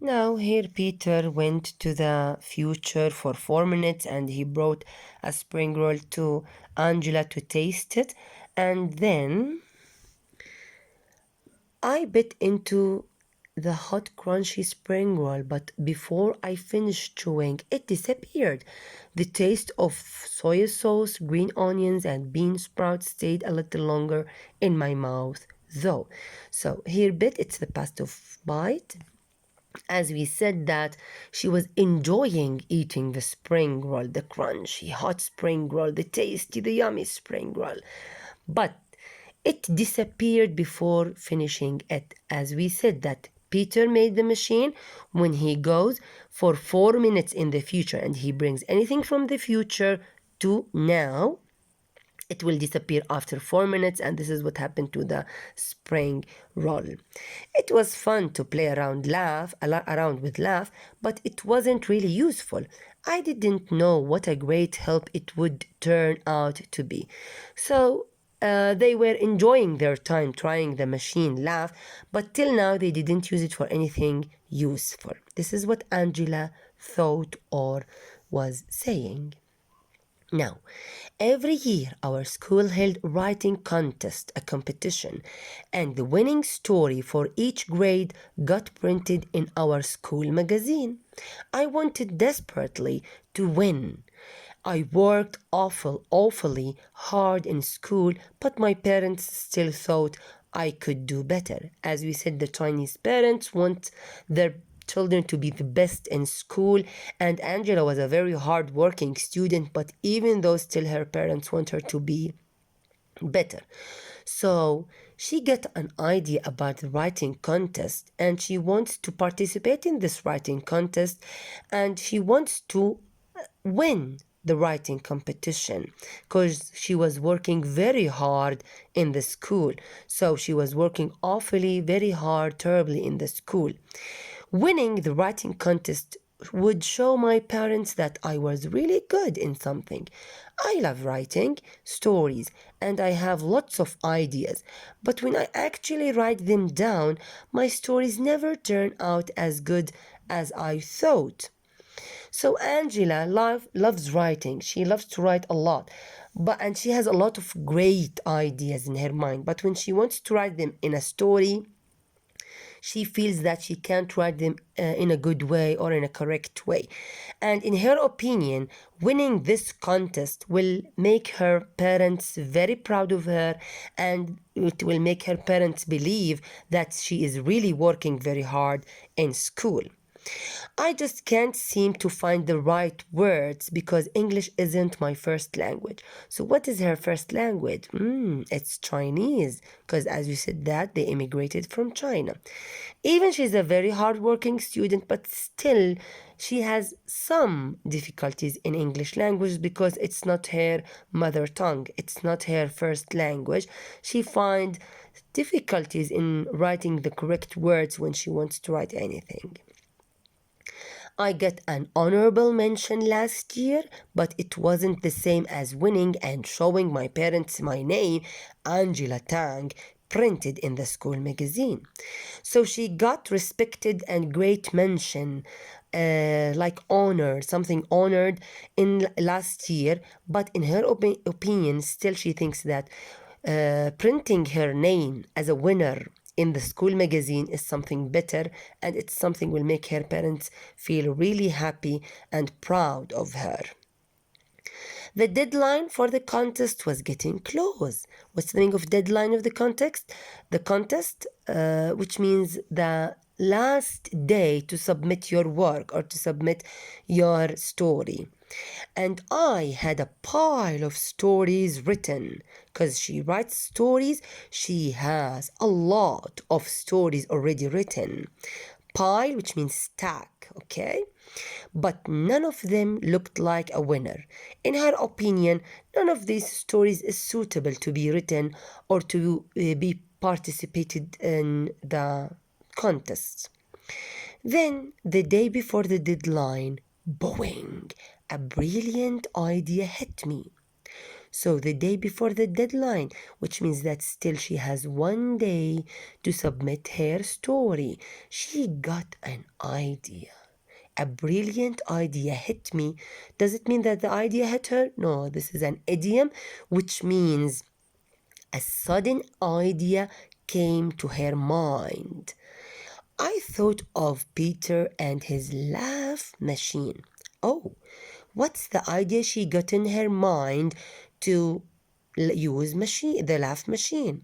Now, here Peter went to the future for 4 minutes and he brought a spring roll to Angela to taste it. And then I bit into the hot, crunchy spring roll, but before I finished chewing, it disappeared. The taste of soy sauce, green onions, and bean sprouts stayed a little longer in my mouth, though. So, here bit, it's the past of bite. As we said that she was enjoying eating the spring roll, the crunchy hot spring roll, the tasty, the yummy spring roll. But it disappeared before finishing it. As we said that Peter made the machine when he goes for 4 minutes in the future and he brings anything from the future to now, it will disappear after 4 minutes, and this is what happened to the spring roll. It was fun to play around with laugh, but it wasn't really useful. I didn't know what a great help it would turn out to be. So they were enjoying their time trying the machine laugh, but till now they didn't use it for anything useful. This is what Angela thought or was saying. Now, every year our school held writing contest, a competition, and the winning story for each grade got printed in our school magazine. I wanted desperately to win. I worked awfully hard in school, but my parents still thought I could do better. As we said, the Chinese parents want their children to be the best in school, and Angela was a very hard-working student, but even though still her parents want her to be better. So she got an idea about the writing contest and she wants to participate in this writing contest and she wants to win the writing competition because she was working very hard in the school. So she was working awfully, very hard, terribly in the school. Winning the writing contest would show my parents that I was really good in something. I love writing stories and I have lots of ideas, but when I actually write them down, my stories never turn out as good as I thought. So Angela loves writing. She loves to write a lot. And she has a lot of great ideas in her mind. But when she wants to write them in a story, she feels that she can't write them in a good way or in a correct way. And in her opinion, winning this contest will make her parents very proud of her and it will make her parents believe that she is really working very hard in school. I just can't seem to find the right words because English isn't my first language. So what is her first language? It's Chinese because as you said that they immigrated from China. Even she's a very hardworking student, but still she has some difficulties in English language because it's not her mother tongue. It's not her first language. She finds difficulties in writing the correct words when she wants to write anything. I got an honorable mention last year, but it wasn't the same as winning and showing my parents my name, Angela Tang, printed in the school magazine. So she got respected and great mention, like honor, something honored in last year, but in her opinion, still she thinks that printing her name as a winner in the school magazine is something better and it's something will make her parents feel really happy and proud of her. The deadline for the contest was getting close. What's the meaning of deadline of the contest? The contest, which means the last day to submit your work or to submit your story. And I had a pile of stories written because she writes stories. She has a lot of stories already written. Pile, which means stack, okay? But none of them looked like a winner. In her opinion, none of these stories is suitable to be written or to be participated in the contest. Then, the day before the deadline, boing, a brilliant idea hit me. So the day before the deadline, which means that still she has 1 day to submit her story. She got an idea. A brilliant idea hit me. Does it mean that the idea hit her? No, this is an idiom, which means a sudden idea came to her mind. I thought of Peter and his laugh machine. Oh, what's the idea she got in her mind to use the laugh machine?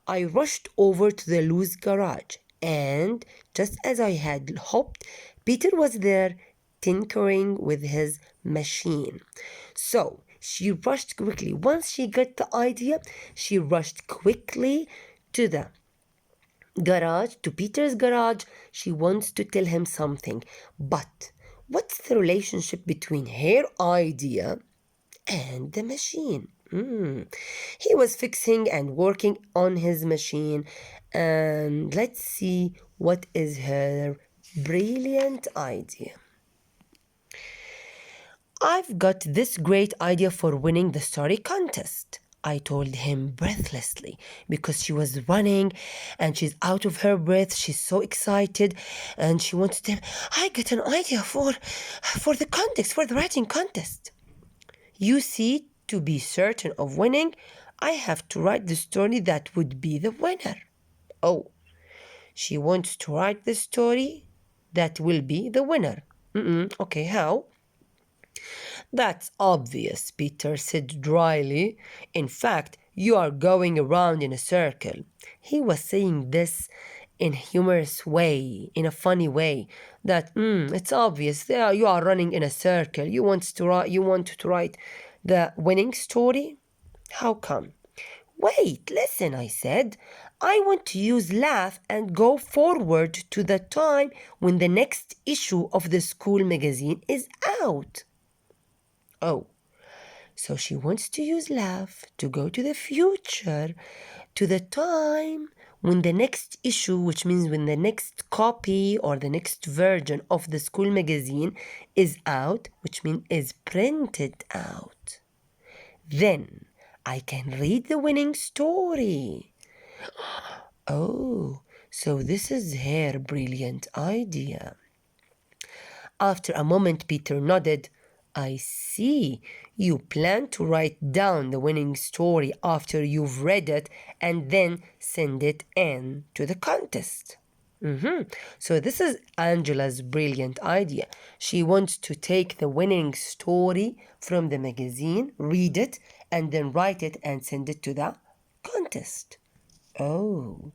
I rushed over to the loose garage, and just as I had hoped, Peter was there tinkering with his machine. So she rushed quickly. Once she got the idea, she rushed quickly to the garage, to Peter's garage. She wants to tell him something. But what's the relationship between her idea and the machine? He was fixing and working on his machine, and let's see what is her brilliant idea. I've got this great idea for winning the story contest, I told him breathlessly, because she was running and she's out of her breath. She's so excited and she wants to tell, I got an idea for the contest, for the writing contest. You see, to be certain of winning, I have to write the story that would be the winner. Oh, she wants to write the story that will be the winner. Okay, how? That's obvious, Peter said dryly. In fact, you are going around in a circle. He was saying this in a humorous way, in a funny way, that it's obvious. There you are running in a circle. You want to write the winning story? How come? Wait, listen, I said. I want to use laugh and go forward to the time when the next issue of the school magazine is out. Oh, so she wants to use laugh to go to the future, to the time when the next issue, which means when the next copy or the next version of the school magazine is out, which means is printed out. Then I can read the winning story. Oh, so this is her brilliant idea. After a moment, Peter nodded. I see. You plan to write down the winning story after you've read it and then send it in to the contest. So this is Angela's brilliant idea. She wants to take the winning story from the magazine, read it, and then write it and send it to the contest. Oh.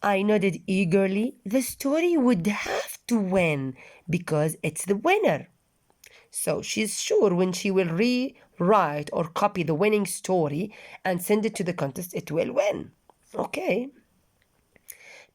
I nodded eagerly. The story would have to win because it's the winner. So she's sure when she will rewrite or copy the winning story and send it to the contest, it will win. Okay.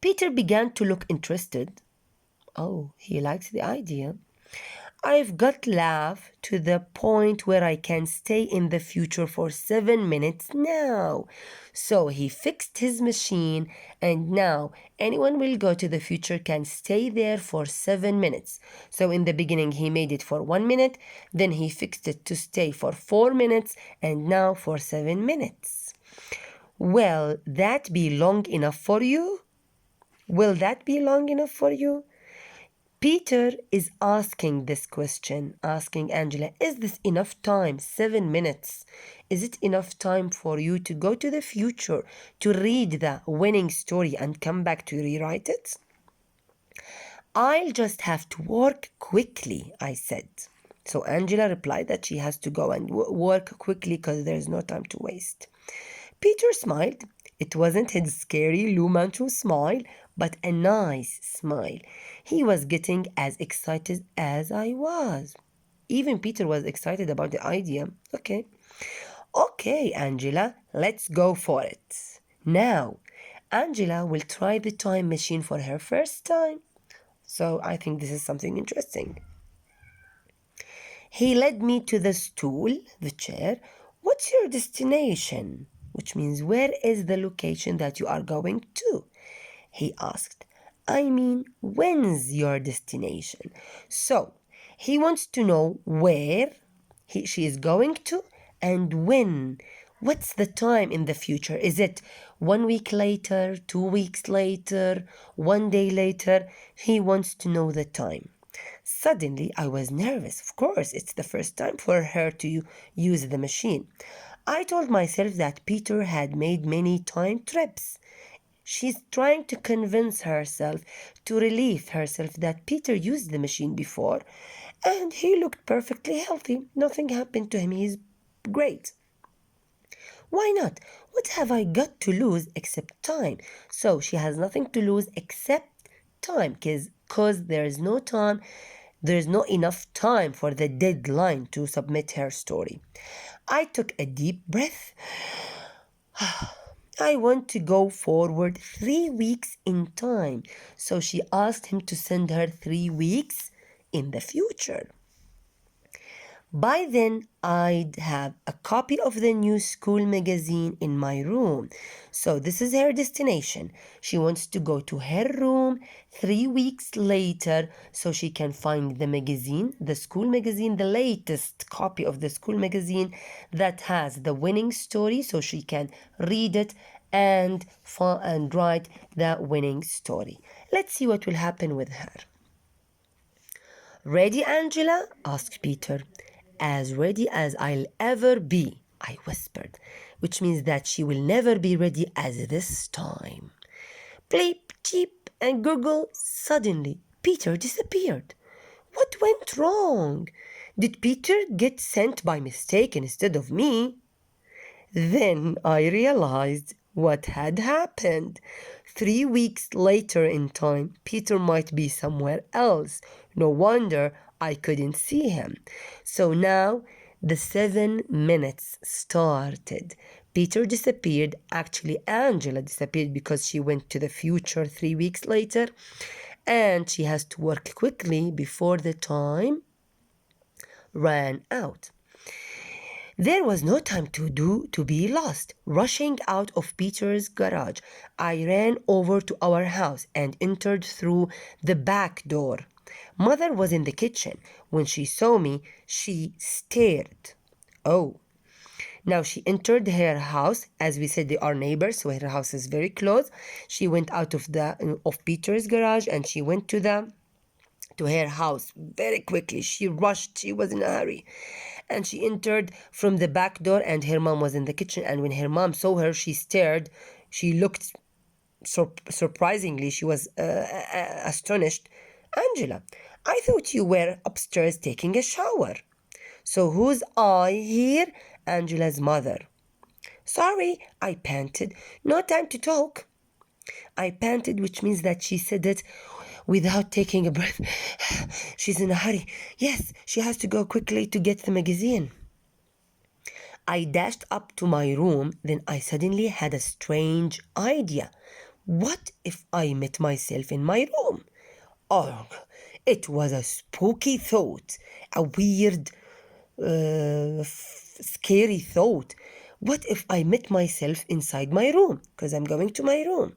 Peter began to look interested. Oh, he likes the idea. I've got laugh to the point where I can stay in the future for 7 minutes now. So he fixed his machine, and now anyone will go to the future can stay there for 7 minutes. So in the beginning he made it for 1 minute, then he fixed it to stay for 4 minutes, and now for 7 minutes. Will that be long enough for you? Will that be long enough for you? Peter is asking this question, asking Angela, is this enough time? 7 minutes. Is it enough time for you to go to the future, to read the winning story and come back to rewrite it? I'll just have to work quickly, I said. So Angela replied that she has to go and work quickly because there's no time to waste. Peter smiled. It wasn't his scary Lu Manchu smile, but a nice smile. He was getting as excited as I was. Even Peter was excited about the idea. Okay, Angela, let's go for it. Now, Angela will try the time machine for her first time. So I think this is something interesting. He led me to the stool, the chair. What's your destination? Which means, where is the location that you are going to? He asked. I mean, when's your destination? So, he wants to know where she is going to And when? What's the time in the future? Is it 1 week later, 2 weeks later, 1 day later? He wants to know the time. Suddenly, I was nervous. Of course, it's the first time for her to use the machine. I told myself that Peter had made many time trips. She's trying to convince herself, to relieve herself, that Peter used the machine before and he looked perfectly healthy. Nothing happened to him. He's great. Why not? What have I got to lose except time? So she has nothing to lose except time because there is no time, there is not enough time for the deadline to submit her story. I took a deep breath. I want to go forward 3 weeks in time. So she asked him to send her 3 weeks in the future. By then, I'd have a copy of the new school magazine in my room. So this is her destination. She wants to go to her room 3 weeks later so she can find the magazine, the school magazine, the latest copy of the school magazine that has the winning story so she can read it and write the winning story. Let's see what will happen with her. Ready, Angela? Asked Peter. As ready as I'll ever be, I whispered, which means that she will never be ready as this time. Bleep, cheep, and gurgle. Suddenly, Peter disappeared. What went wrong? Did Peter get sent by mistake instead of me? Then I realized what had happened. 3 weeks later in time, Peter might be somewhere else. No wonder I couldn't see him. So now the 7 minutes started. Peter disappeared. Actually, Angela disappeared because she went to the future 3 weeks later. And she has to work quickly before the time ran out. There was no time to be lost. Rushing out of Peter's garage, I ran over to our house and entered through the back door. Mother was in the kitchen. When she saw me, she stared. Oh. Now she entered her house. As we said, they are neighbors, so her house is very close. She went out of Peter's garage and she went to her house very quickly. She rushed. She was in a hurry. And she entered from the back door and her mom was in the kitchen. And when her mom saw her, she stared. She looked surprisingly. She was astonished. Angela, I thought you were upstairs taking a shower. So who's I here? Angela's mother. Sorry, I panted. No time to talk. I panted, which means that she said it without taking a breath. She's in a hurry. Yes, she has to go quickly to get the magazine. I dashed up to my room, then I suddenly had a strange idea. What if I met myself in my room? Oh, it was a spooky thought, a weird, scary thought. What if I met myself inside my room? Because I'm going to my room.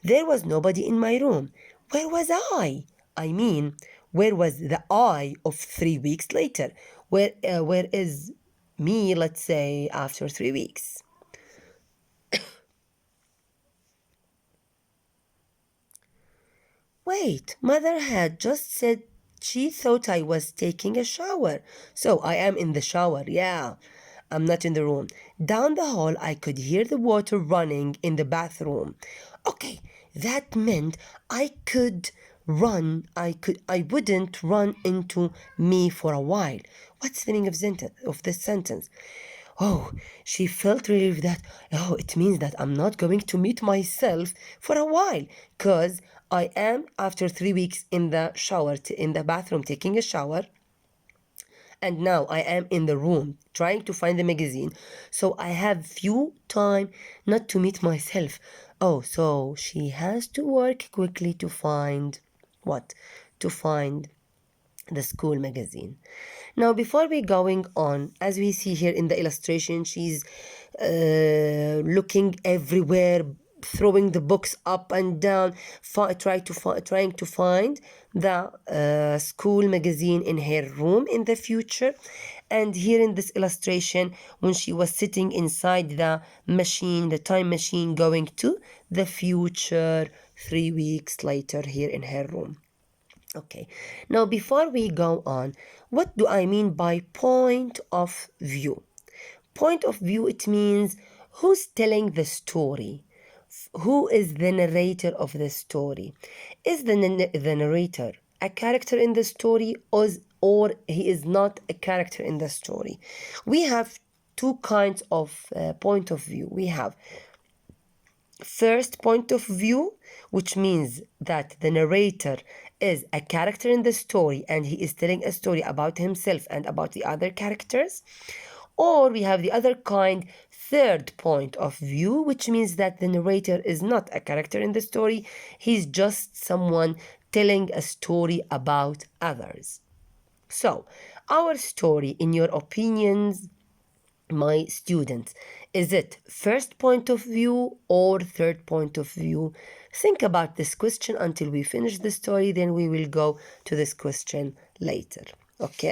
There was nobody in my room. Where was I? I mean, where was the I of 3 weeks later? Where is me, let's say, after 3 weeks? Wait, Mother had just said she thought I was taking a shower. So I am in the shower, yeah. I'm not in the room. Down the hall, I could hear the water running in the bathroom. Okay, that meant I wouldn't run into me for a while. What's the meaning of this sentence? Oh, she felt relieved that, oh, it means that I'm not going to meet myself for a while because I am, after 3 weeks in the shower, in the bathroom, taking a shower. And now I am in the room trying to find the magazine. So I have few time not to meet myself. Oh, so she has to work quickly to find what? To find the school magazine. Now, before we going on, as we see here in the illustration, she's looking everywhere, throwing the books up and down, trying to find the school magazine in her room in the future. And here in this illustration, when she was sitting inside the machine, the time machine, going to the future 3 weeks later here in her room. Okay, now before we go on, what do I mean by point of view? Point of view, it means who's telling the story. Who is the narrator of the story? Is the narrator a character in the story, or he is not a character in the story? We have two kinds of point of view. We have first point of view, which means that the narrator is a character in the story and he is telling a story about himself and about the other characters. Or we have the other kind, third point of view, which means that the narrator is not a character in the story, he's just someone telling a story about others. So, our story, in your opinions, my students, is it first point of view or third point of view? Think about this question until we finish the story, then we will go to this question later. Okay?